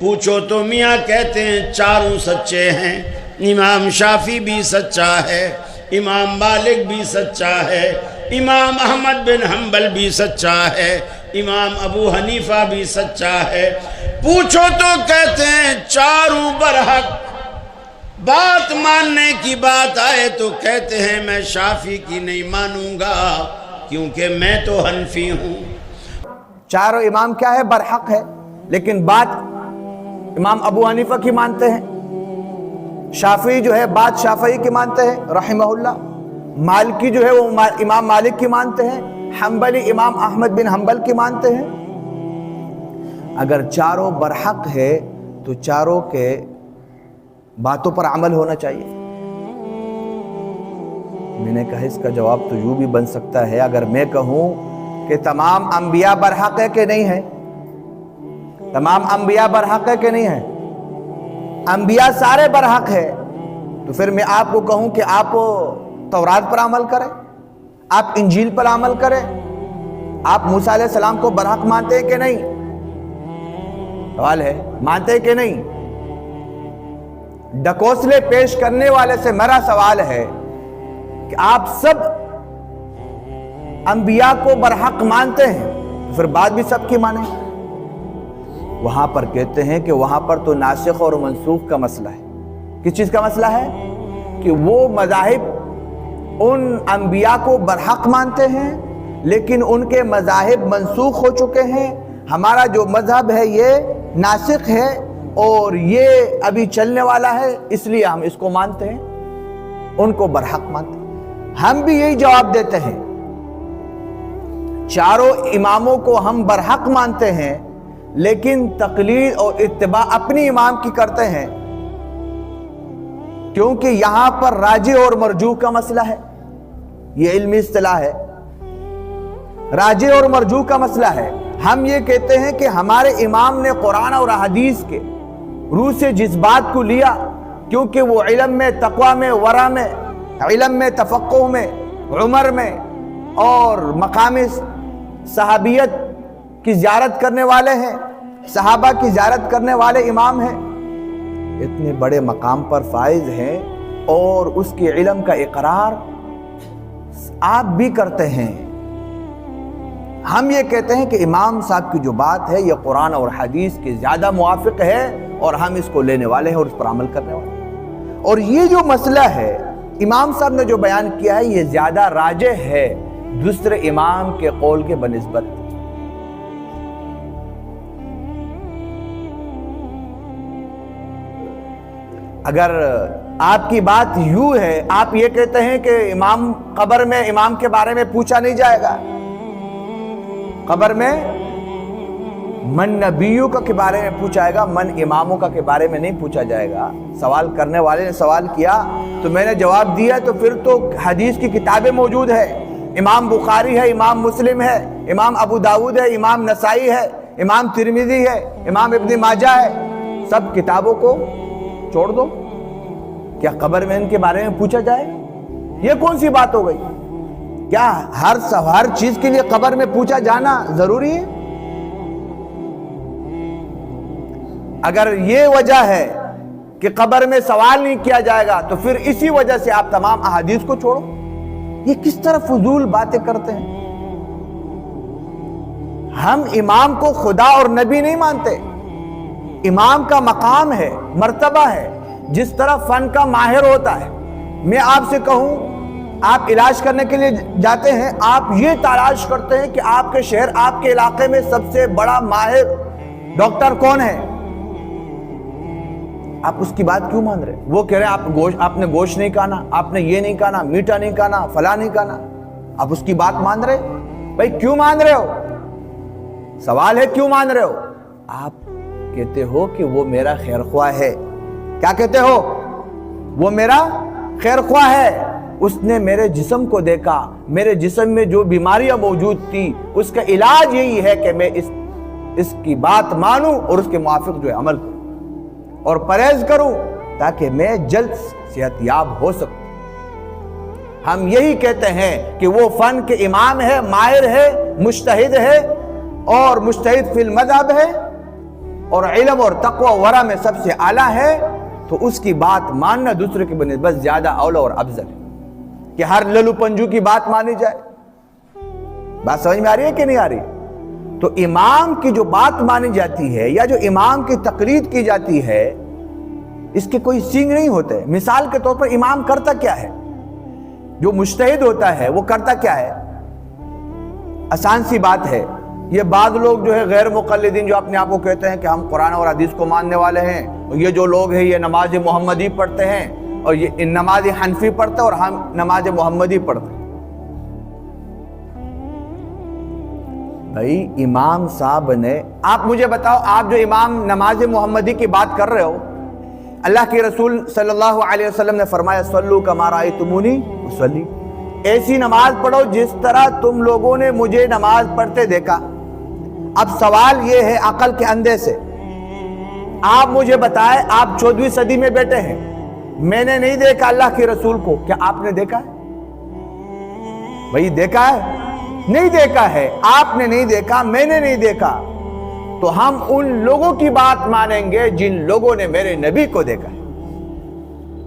پوچھو تو میاں کہتے ہیں چاروں سچے ہیں، امام شافعی بھی سچا ہے، امام مالک بھی سچا ہے، امام احمد بن حنبل بھی سچا ہے، امام ابو حنیفہ بھی سچا ہے۔ پوچھو تو کہتے ہیں چاروں برحق، بات ماننے کی بات آئے تو کہتے ہیں میں شافعی کی نہیں مانوں گا کیونکہ میں تو حنفی ہوں۔ چاروں امام کیا ہے؟ برحق ہے، لیکن بات امام ابو حنیفہ کی مانتے ہیں، شافعی جو ہے بات شافعی کی مانتے ہیں رحمہ اللہ، مالکی جو ہے وہ امام مالک کی مانتے ہیں، حنبلی امام احمد بن حنبل کی مانتے ہیں۔ اگر چاروں برحق ہے تو چاروں کے باتوں پر عمل ہونا چاہیے۔ میں نے کہا اس کا جواب تو یوں بھی بن سکتا ہے، اگر میں کہوں کہ تمام انبیاء برحق ہے کہ نہیں ہے، تمام انبیاء برحق ہے کہ نہیں ہے، انبیاء سارے برحق ہے، تو پھر میں آپ کو کہوں کہ آپ تورات پر عمل کریں، آپ انجیل پر عمل کریں، آپ موسیٰ علیہ السلام کو برحق مانتے ہیں کہ نہیں؟ سوال ہے، مانتے ہیں کہ نہیں؟ ڈکوسلے پیش کرنے والے سے میرا سوال ہے کہ آپ سب انبیاء کو برحق مانتے ہیں، پھر بات بھی سب کی مانیں۔ وہاں پر کہتے ہیں کہ وہاں پر تو ناسخ اور منسوخ کا مسئلہ ہے۔ کس چیز کا مسئلہ ہے؟ کہ وہ مذاہب ان انبیاء کو برحق مانتے ہیں لیکن ان کے مذاہب منسوخ ہو چکے ہیں، ہمارا جو مذہب ہے یہ ناسخ ہے اور یہ ابھی چلنے والا ہے، اس لیے ہم اس کو مانتے ہیں، ان کو برحق مانتے ہیں۔ ہم بھی یہی جواب دیتے ہیں، چاروں اماموں کو ہم برحق مانتے ہیں لیکن تقلید اور اتباع اپنی امام کی کرتے ہیں، کیونکہ یہاں پر راجح اور مرجوح کا مسئلہ ہے، یہ علمی اصطلاح ہے، راجح اور مرجوح کا مسئلہ ہے۔ ہم یہ کہتے ہیں کہ ہمارے امام نے قرآن اور حدیث کے روح سے جس بات کو لیا، کیونکہ وہ علم میں، تقوی میں، ورع میں، علم میں، تفقہ میں، عمر میں اور مقام صحابیت کی زیارت کرنے والے ہیں، صحابہ کی زیارت کرنے والے امام ہیں، اتنے بڑے مقام پر فائز ہیں اور اس کی علم کا اقرار آپ بھی کرتے ہیں۔ ہم یہ کہتے ہیں کہ امام صاحب کی جو بات ہے یہ قرآن اور حدیث کے زیادہ موافق ہے اور ہم اس کو لینے والے ہیں اور اس پر عمل کرنے والے ہیں، اور یہ جو مسئلہ ہے امام صاحب نے جو بیان کیا ہے یہ زیادہ راجح ہے دوسرے امام کے قول کے بنسبت۔ اگر آپ کی بات یوں ہے، آپ یہ کہتے ہیں کہ امام قبر میں امام کے بارے میں پوچھا نہیں جائے گا، قبر میں من نبیوں کا کے بارے میں پوچھا جائے گا، من اماموں کا کے بارے میں نہیں پوچھا جائے گا۔ سوال کرنے والے نے سوال کیا تو میں نے جواب دیا، تو پھر تو حدیث کی کتابیں موجود ہے، امام بخاری ہے، امام مسلم ہے، امام ابو داؤد ہے، امام نسائی ہے، امام ترمذی ہے، امام ابن ماجہ ہے، سب کتابوں کو چھوڑ دو، کیا قبر میں ان کے بارے میں پوچھا جائے؟ یہ کون سی بات ہو گئی؟ کیا ہر چیز کے لیے قبر میں پوچھا جانا ضروری ہے؟ اگر یہ وجہ ہے کہ قبر میں سوال نہیں کیا جائے گا تو پھر اسی وجہ سے آپ تمام احادیث کو چھوڑو۔ یہ کس طرح فضول باتیں کرتے ہیں؟ ہم امام کو خدا اور نبی نہیں مانتے، امام کا مقام ہے، مرتبہ ہے، جس طرح فن کا ماہر ہوتا ہے۔ میں آپ سے کہوں آپ علاج کرنے کے لیے جاتے ہیں، آپ یہ تلاش کرتے ہیں کہ آپ کے شہر، آپ کے علاقے میں سب سے بڑا ماہر ڈاکٹر کون ہے، آپ اس کی بات کیوں مان رہے؟ وہ کہہ رہے ہیں آپ نے گوشت نہیں کھانا، آپ نے یہ نہیں کھانا، میٹھا نہیں کھانا، فلاں نہیں کھانا، آپ اس کی بات مان رہے؟ بھائی کیوں مان رہے ہو؟ سوال ہے کیوں مان رہے ہو؟ آپ کہتے ہو کہ وہ میرا خیر خواہ ہے۔ کیا کہتے ہو؟ وہ میرا خیر خواہ ہے، اس نے میرے جسم کو دیکھا، میرے جسم میں جو بیماریاں موجود تھی اس کا علاج یہی ہے کہ میں اس کی بات مانوں اور اس کے موافق جو ہے عمل کروں اور پرہیز کروں تاکہ میں جلد صحت یاب ہو سکوں۔ ہم یہی کہتے ہیں کہ وہ فن کے امام ہے، ماہر ہے، مجتہد ہے اور مجتہد فی المذہب ہے، اور علم اور تقوی ورع میں سب سے اعلیٰ ہے تو اس کی بات ماننا دوسرے کی بنسبت زیادہ اولا اور افضل ہے کہ ہر للو پنجو کی بات مانی جائے. بات سمجھ میں آ رہی ہے کہ نہیں آ رہی؟ تو امام کی جو بات مانی جاتی ہے یا جو امام کی تقلید کی جاتی ہے اس کے کوئی سینگ نہیں ہوتے. مثال کے طور پر امام کرتا کیا ہے؟ جو مجتہد ہوتا ہے وہ کرتا کیا ہے؟ آسان سی بات ہے. یہ بعض لوگ جو ہے غیر مقلدین جو اپنے آپ کو کہتے ہیں کہ ہم قرآن اور حدیث کو ماننے والے ہیں، اور یہ جو لوگ ہیں یہ نماز محمدی پڑھتے ہیں اور یہ نماز حنفی پڑھتے ہیں اور ہم نماز محمدی پڑھتے ہیں. بھائی امام صاحب نے، آپ مجھے بتاؤ، آپ جو امام نماز محمدی کی بات کر رہے ہو، اللہ کے رسول صلی اللہ علیہ وسلم نے فرمایا صلو کما رأیتمونی اصلی، ایسی نماز پڑھو جس طرح تم لوگوں نے مجھے نماز پڑھتے دیکھا. اب سوال یہ ہے عقل کے اندھے سے، آپ مجھے بتائیں، آپ 14ویں صدی میں بیٹھے ہیں، میں نے نہیں دیکھا اللہ کے رسول کو، کیا آپ نے دیکھا ہے؟ بھائی دیکھا ہے؟ نہیں دیکھا ہے. آپ نے نہیں دیکھا، میں نے نہیں دیکھا، تو ہم ان لوگوں کی بات مانیں گے جن لوگوں نے میرے نبی کو دیکھا ہے.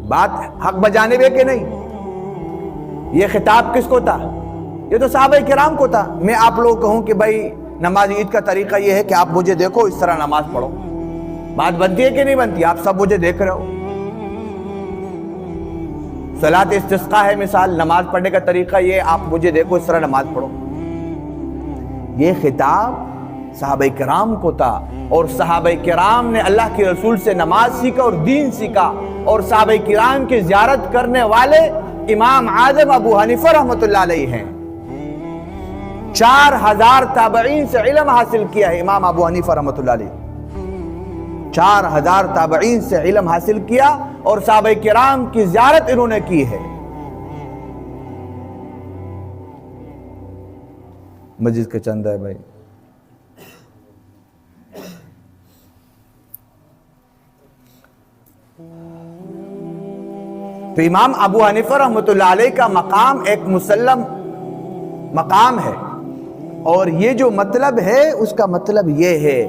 بات حق بجانب ہے کہ نہیں؟ یہ خطاب کس کو تھا؟ یہ تو صحابہ کرام کو تھا. میں آپ لوگ کہوں کہ بھائی نماز عید کا طریقہ یہ ہے کہ آپ مجھے دیکھو اس طرح نماز پڑھو، بات بنتی ہے کہ نہیں بنتی؟ آپ سب مجھے دیکھ رہے ہو. صلاۃ استسقاء ہے مثال، نماز پڑھنے کا طریقہ یہ، آپ مجھے دیکھو اس طرح نماز پڑھو. یہ خطاب صحابہ کرام کو تھا، اور صحابہ کرام نے اللہ کے رسول سے نماز سیکھا اور دین سیکھا. اور صحابہ کرام کی زیارت کرنے والے امام اعظم ابو حنیفہ رحمۃ اللہ علیہ ہیں. 4000 تابعین سے علم حاصل کیا ہے امام ابو حنیفہ رحمۃ اللہ علیہ. 4000 تابعین سے علم حاصل کیا اور صحابہ کرام کی زیارت انہوں نے کی ہے. مسجد کا چندہ ہے بھائی. تو امام ابو حنیفہ رحمۃ اللہ علیہ کا مقام ایک مسلم مقام ہے، اور یہ جو مطلب ہے اس کا مطلب یہ ہے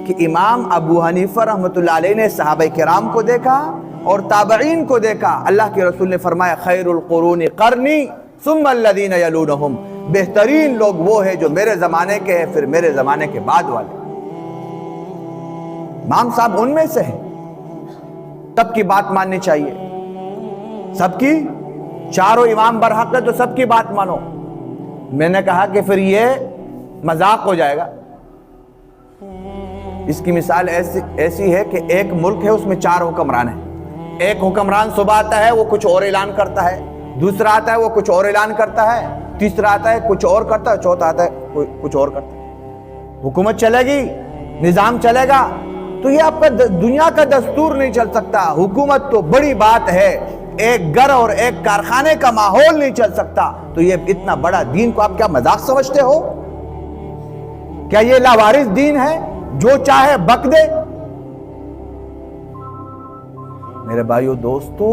کہ امام ابو حنیفہ رحمۃ اللہ علیہ نے صحابہ کرام کو دیکھا اور تابعین کو دیکھا. اللہ کے رسول نے فرمایا خیر القرون قرنی ثم الذین یلونہم، بہترین لوگ وہ ہیں جو میرے زمانے کے ہیں پھر میرے زمانے کے بعد والے. امام صاحب ان میں سے ہیں. سب کی بات ماننی چاہیے، سب کی. چاروں امام برحق ہے تو سب کی بات مانو. میں نے کہا کہ پھر یہ مذاق ہو جائے گا. اس کی مثال ایسی ہے کہ ایک ملک ہے، اس میں 4 حکمران ہیں. ایک حکمران صبح آتا ہے وہ کچھ اور اعلان کرتا ہے، دوسرا آتا ہے وہ کچھ اور اعلان کرتا ہے، تیسرا آتا ہے کچھ اور کرتا ہے، چوتھا آتا ہے کچھ اور کرتا ہے. حکومت چلے گی، نظام چلے گا، تو یہ آپ کا دنیا کا دستور نہیں چل سکتا. حکومت تو بڑی بات ہے، ایک گھر اور ایک کارخانے کا ماحول نہیں چل سکتا. تو یہ اتنا بڑا دین کو آپ کیا مذاق سمجھتے ہو؟ کیا یہ لاوارث دین ہے جو چاہے بک دے؟ میرے بھائیو دوستو،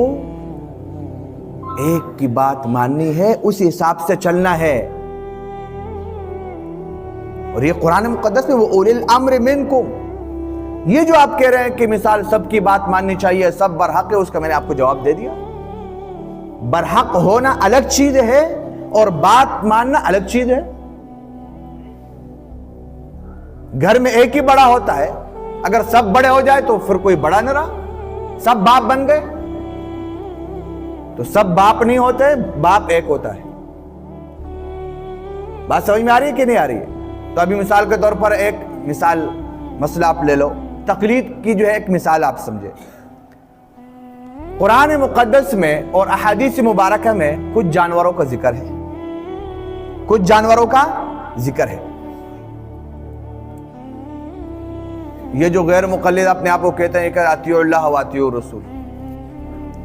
ایک کی بات ماننی ہے، اسی حساب سے چلنا ہے. اور یہ قرآن مقدس میں وہ اولی الامر منکم، یہ جو آپ کہہ رہے ہیں کہ مثال سب کی بات ماننی چاہیے، سب برحق ہے، اس کا میں نے آپ کو جواب دے دیا. برحق ہونا الگ چیز ہے اور بات ماننا الگ چیز ہے. گھر میں ایک ہی بڑا ہوتا ہے، اگر سب بڑے ہو جائے تو پھر کوئی بڑا نہ رہا. سب باپ بن گئے تو سب باپ نہیں ہوتے، باپ ایک ہوتا ہے. بات سمجھ میں آ رہی ہے کہ نہیں آ رہی ہے؟ تو ابھی مثال کے طور پر ایک مثال مسئلہ آپ لے لو، تقلید کی جو ہے ایک مثال آپ سمجھے. قرآن مقدس میں اور احادیث مبارکہ میں کچھ جانوروں کا ذکر ہے، کچھ جانوروں کا ذکر ہے. یہ جو غیر مقلد اپنے آپ کو کہتے ہیں کہ اطیعوا اللہ و اطیعوا الرسول،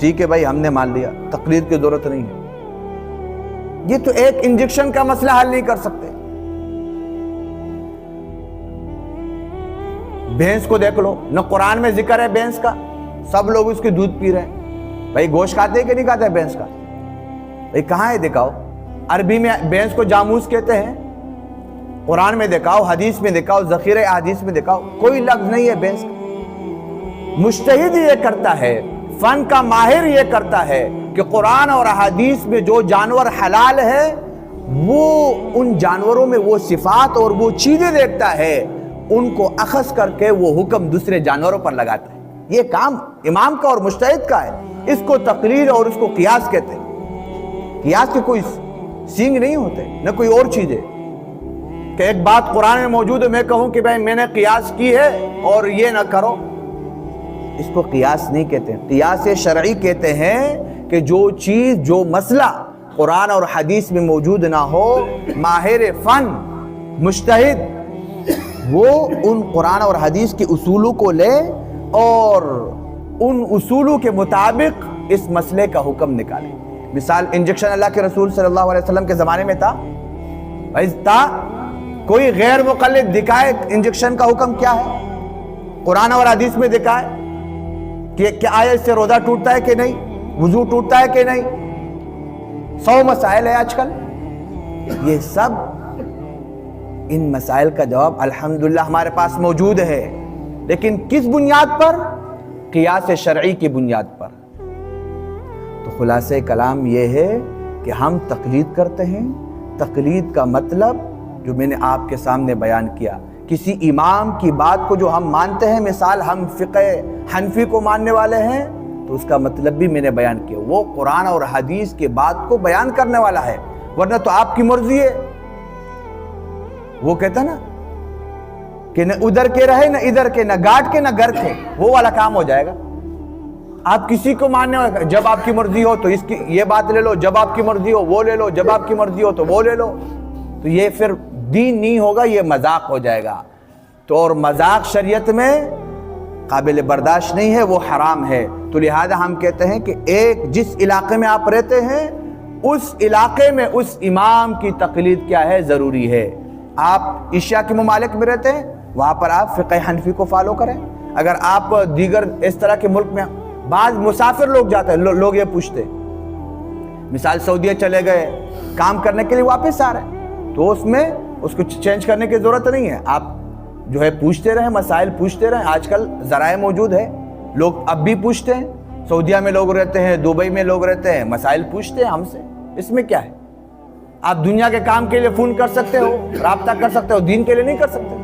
ٹھیک ہے بھائی، ہم نے مان لیا، تقلید کی ضرورت نہیں ہے. یہ تو ایک انجیکشن کا مسئلہ حل نہیں کر سکتے. بھینس کو دیکھ لو، نہ قرآن میں ذکر ہے بھینس کا، سب لوگ اس کی دودھ پی رہے ہیں. بھائی گوشت کھاتے ہیں کہ نہیں کھاتے ہیں بھینس کا؟ بھائی کہاں ہے دکھاؤ. عربی میں بھینس کو جاموس کہتے ہیں، قرآن میں دکھاؤ، حدیث میں دکھاؤ، ذخیرہ حدیث میں دکھاؤ، کوئی لفظ نہیں ہے بحث کا۔ مجتہد یہ کرتا ہے، فن کا ماہر یہ کرتا ہے کہ قرآن اور احادیث میں جو جانور حلال ہے وہ ان جانوروں میں وہ صفات اور وہ چیزیں دیکھتا ہے، ان کو اخذ کر کے وہ حکم دوسرے جانوروں پر لگاتا ہے۔ یہ کام امام کا اور مجتہد کا ہے۔ اس کو تقلید اور اس کو قیاس کہتے ہیں۔ قیاس کے کوئی سینگ نہیں ہوتے، نہ کوئی اور چیز ہے کہ ایک بات قرآن میں موجود ہے، میں کہوں کہ بھائی میں نے قیاس کی ہے اور یہ نہ کرو، اس کو قیاس نہیں کہتے۔ قیاس شرعی کہتے ہیں کہ جو چیز، جو مسئلہ قرآن اور حدیث میں موجود نہ ہو، ماہر فن مجتہد وہ ان قرآن اور حدیث کے اصولوں کو لے اور ان اصولوں کے مطابق اس مسئلے کا حکم نکالے۔ مثال انجیکشن اللہ کے رسول صلی اللہ علیہ وسلم کے زمانے میں تھا، کوئی غیر مقلد دکھائے انجیکشن کا حکم کیا ہے، قرآن اور حدیث میں دکھائے کہ کیا آیا اس سے روزہ ٹوٹتا ہے کہ نہیں، وضو ٹوٹتا ہے کہ نہیں۔ 100 مسائل ہے آج کل، یہ سب ان مسائل کا جواب الحمدللہ ہمارے پاس موجود ہے، لیکن کس بنیاد پر؟ قیاس شرعی کی بنیاد پر۔ تو خلاصہ کلام یہ ہے کہ ہم تقلید کرتے ہیں۔ تقلید کا مطلب جو میں نے آپ کے سامنے بیان کیا، کسی امام کی بات کو جو ہم مانتے ہیں، مثال ہم فقہ حنفی کو ماننے والے ہیں، تو اس کا مطلب بھی میں نے بیان کیا، وہ قرآن اور حدیث کی بات کو بیان کرنے والا ہے، ورنہ تو آپ کی مرضی ہے۔ وہ کہتا نا کہ نہ ادھر کے رہے نہ ادھر کے، نہ گاٹ کے نہ گھر کے، وہ والا کام ہو جائے گا۔ آپ کسی کو ماننے والا، جب آپ کی مرضی ہو تو اس کی یہ بات لے لو، جب آپ کی مرضی ہو وہ لے لو، جب آپ کی مرضی ہو تو وہ لے لو، تو یہ پھر دین نہیں ہوگا، یہ مذاق ہو جائے گا۔ تو اور مذاق شریعت میں قابل برداشت نہیں ہے، وہ حرام ہے۔ تو لہذا ہم کہتے ہیں کہ ایک جس علاقے میں آپ رہتے ہیں اس علاقے میں اس امام کی تقلید کیا ہے، ضروری ہے۔ آپ ایشیا کے ممالک میں رہتے ہیں، وہاں پر آپ فقہ حنفی کو فالو کریں۔ اگر آپ دیگر اس طرح کے ملک میں، بعض مسافر لوگ جاتے ہیں، لوگ یہ پوچھتے، مثال سعودیہ چلے گئے کام کرنے کے لیے، واپس آ رہے ہیں، تو اس میں اس کو چینج کرنے کی ضرورت نہیں ہے، آپ جو ہے پوچھتے رہیں، مسائل پوچھتے رہیں۔ آج کل ذرائع موجود ہے، لوگ اب بھی پوچھتے ہیں، سعودیہ میں لوگ رہتے ہیں، دبئی میں لوگ رہتے ہیں، مسائل پوچھتے ہیں ہم سے، اس میں کیا ہے؟ آپ دنیا کے کام کے لیے فون کر سکتے ہو، رابطہ کر سکتے ہو، دین کے لیے نہیں کر سکتے۔